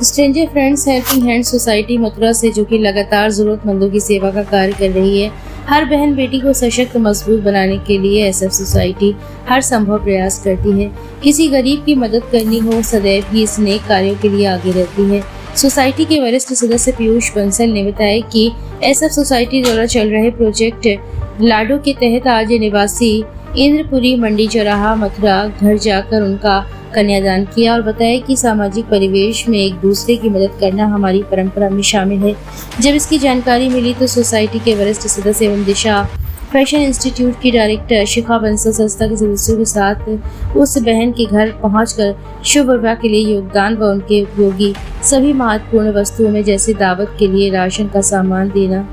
Stranger friends helping hand society Mathura से, जो कि लगातार जरूरतमंदों की सेवा का कार्य कर रही है, हर बहन बेटी को सशक्त मजबूत बनाने के लिए एसएफ सोसाइटी हर संभव प्रयास करती है। किसी गरीब की मदद करनी हो, सदैव ही इस नेक कार्यों के लिए आगे रहती है। सोसाइटी के वरिष्ठ सदस्य पीयूष बंसल ने बताया कि एसएफ सोसाइटी द्वारा चल रहे प्रोजेक्ट लाडो के तहत आज निवासी इंद्रपुरी मंडी चौराहा मथुरा घर जाकर उनका कन्यादान किया और बताया कि सामाजिक परिवेश में एक दूसरे की मदद करना हमारी परंपरा में शामिल है। जब इसकी जानकारी मिली तो सोसाइटी के वरिष्ठ सदस्य एवं दिशा फैशन इंस्टीट्यूट की डायरेक्टर शिखा बंसल संस्था के सदस्यों के साथ उस बहन के घर पहुंचकर शुभ विवाह के लिए योगदान व उनके उपयोगी सभी महत्वपूर्ण वस्तुओं में जैसे दावत के लिए राशन का सामान देना,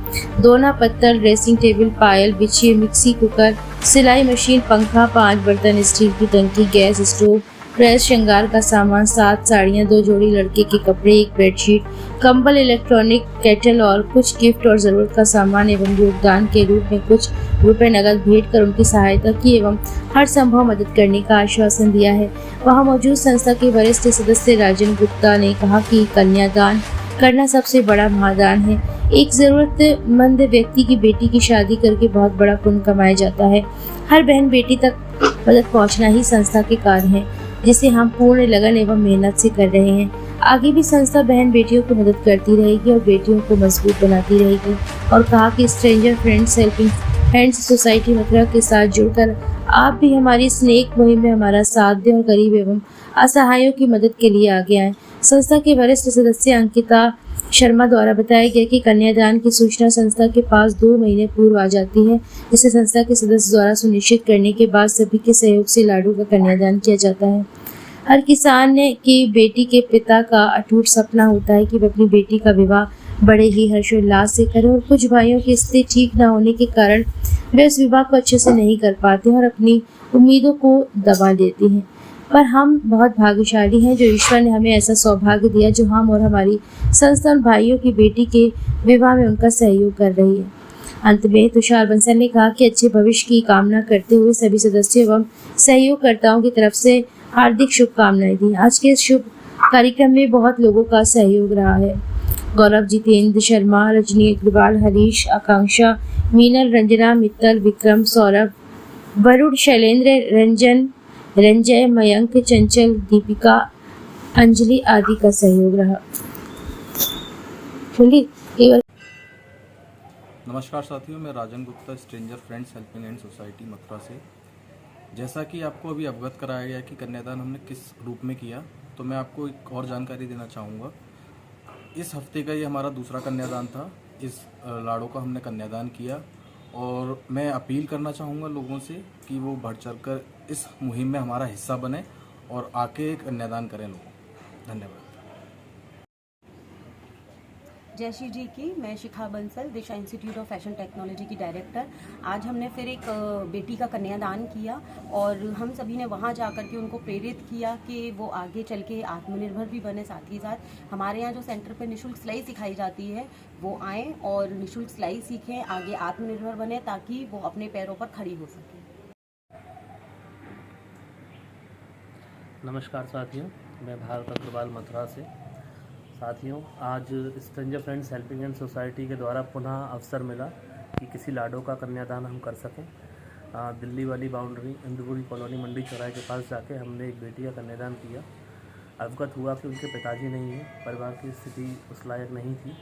दोना पत्तल, ड्रेसिंग टेबल, पायल, बिछिए, मिक्सी कुकर, सिलाई मशीन, पंखा, 5 बर्तन, स्टील की टंकी, गैस स्टोव, प्रेस, श्रृंगार का सामान, 7 साड़ियाँ, 2 जोड़ी लड़के के कपड़े, 1 बेडशीट, कंबल, इलेक्ट्रॉनिक केटल और कुछ गिफ्ट और जरूरत का सामान एवं योगदान के रूप में कुछ रुपए नकद भेंट कर उनकी सहायता की एवं हर संभव मदद करने का आश्वासन दिया है। वहां मौजूद संस्था के वरिष्ठ सदस्य राजन गुप्ता ने कहा कि कन्यादान करना सबसे बड़ा महादान है। एक जरूरतमंद व्यक्ति की बेटी की शादी करके बहुत बड़ा पुण्य कमाया जाता है। हर बहन बेटी तक मदद पहुंचना ही संस्था के कार्य है, जिसे हम पूर्ण लगन एवं मेहनत से कर रहे हैं। आगे भी संस्था बहन बेटियों को मदद करती रहेगी और बेटियों को मजबूत बनाती रहेगी। और कहा कि stranger friends helping hands society Mathura के साथ जुड़कर आप भी हमारी स्नेक मुहिम में हमारा साथ दें और गरीब एवं असहायों की मदद के लिए आगे आएं। संस्था के वरिष्ठ सदस्य अंकिता शर्मा द्वारा बताया गया कि कन्यादान की सूचना संस्था के पास 2 महीने पूर्व आ जाती है, जिसे संस्था के सदस्य द्वारा सुनिश्चित करने के बाद सभी के सहयोग से लाडू का कन्यादान किया जाता है। हर किसान की बेटी के पिता का अटूट सपना होता है कि वह अपनी बेटी का विवाह बड़े ही हर्षोल्लास से करें और कुछ भाइयों की स्थिति ठीक न होने के कारण वे उस विवाह को अच्छे से नहीं कर पाते और अपनी उम्मीदों को दबा देती हैं। पर हम बहुत भाग्यशाली हैं जो ईश्वर ने हमें ऐसा सौभाग्य दिया जो हम और हमारी संस्था उन भाइयों की बेटी के विवाह में उनका सहयोग कर रही है। अंत में तुषार बंसल ने कहा कि अच्छे भविष्य की कामना करते हुए सभी सदस्यों एवं सहयोगकर्ताओं की तरफ से हार्दिक शुभकामनाएं दी। आज के इस शुभ कार्यक्रम में बहुत लोगों का सहयोग रहा है। गौरव, जितेंद्र शर्मा, रजनी अग्रवाल, हरीश, आकांक्षा, मीनल, रंजना, मित्तल, विक्रम, सौरभ, वरुण, शैलेंद्र, रंजन, रंजय, मयंक, चंचल, दीपिका, अंजलि आदि का सहयोग रहा। नमस्कार साथियों, मैं Rajan Gupta, stranger friends helping hand society Mathura से। जैसा कि आपको अभी अवगत कराया गया कि कन्यादान हमने किस रूप में किया, तो मैं आपको एक और जानकारी देना चाहूँगा। इस हफ्ते का ये हमारा दूसरा कन्यादान था। इस लाड़ो का हमने कन्यादान किया और मैं अपील करना चाहूँगा लोगों से कि वो बढ़ चढ़ कर इस मुहिम में हमारा हिस्सा बने और आके कन्यादान करें लोग। धन्यवाद। जय श्री जी की। मैं शिखा बंसल, दिशा इंस्टीट्यूट ऑफ फैशन टेक्नोलॉजी की डायरेक्टर। आज हमने फिर एक बेटी का कन्यादान किया और हम सभी ने वहां जाकर के उनको प्रेरित किया कि वो आगे चल के आत्मनिर्भर भी बने। साथ ही साथ हमारे यहाँ जो सेंटर पे निःशुल्क सिलाई सिखाई जाती है, वो आएँ और निःशुल्क सिलाई सीखें, आगे आत्मनिर्भर बने ताकि वो अपने पैरों पर खड़ी हो सके। नमस्कार साथियों, मैं भारत अग्रवाल मथुरा से। साथियों, आज stranger friends helping hand society के द्वारा पुनः अवसर मिला कि किसी लाडो का कन्यादान हम कर सकें। दिल्ली वाली बाउंड्री इंद्रपुरी कॉलोनी मंडी चौराहे के पास जाके हमने एक बेटी का कन्यादान किया। अवगत हुआ कि उनके पिताजी नहीं हैं, परिवार की स्थिति उस लायक नहीं थी,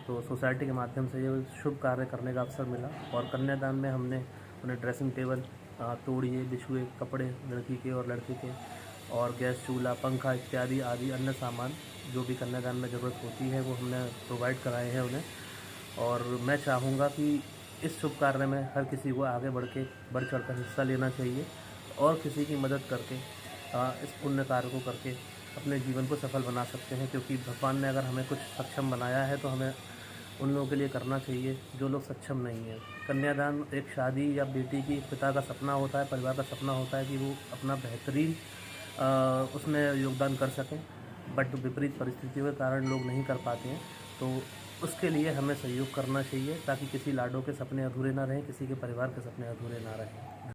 तो सोसाइटी के माध्यम से ये शुभ कार्य करने का अवसर मिला। और कन्यादान में हमने उन्हें ड्रेसिंग टेबल, तोड़िए, बिछुए, कपड़े लड़की के और लड़के के और गैस चूल्हा, पंखा इत्यादि आदि अन्य सामान जो भी कन्यादान में ज़रूरत होती है वो हमने प्रोवाइड कराए हैं उन्हें। और मैं चाहूँगा कि इस शुभ कार्य में हर किसी को आगे बढ़ चढ़ कर हिस्सा लेना चाहिए और किसी की मदद करके इस पुण्य कार्य को करके अपने जीवन को सफल बना सकते हैं। क्योंकि भगवान ने अगर हमें कुछ सक्षम बनाया है तो हमें उन लोगों के लिए करना चाहिए जो लोग सक्षम नहीं हैं। कन्यादान एक शादी या बेटी की पिता का सपना होता है, परिवार का सपना होता है कि वो अपना बेहतरीन उसमें योगदान कर सकें, बट विपरीत परिस्थितियों के कारण लोग नहीं कर पाते हैं। तो उसके लिए हमें सहयोग करना चाहिए ताकि किसी लाडो के सपने अधूरे ना रहें, किसी के परिवार के सपने अधूरे ना रहें।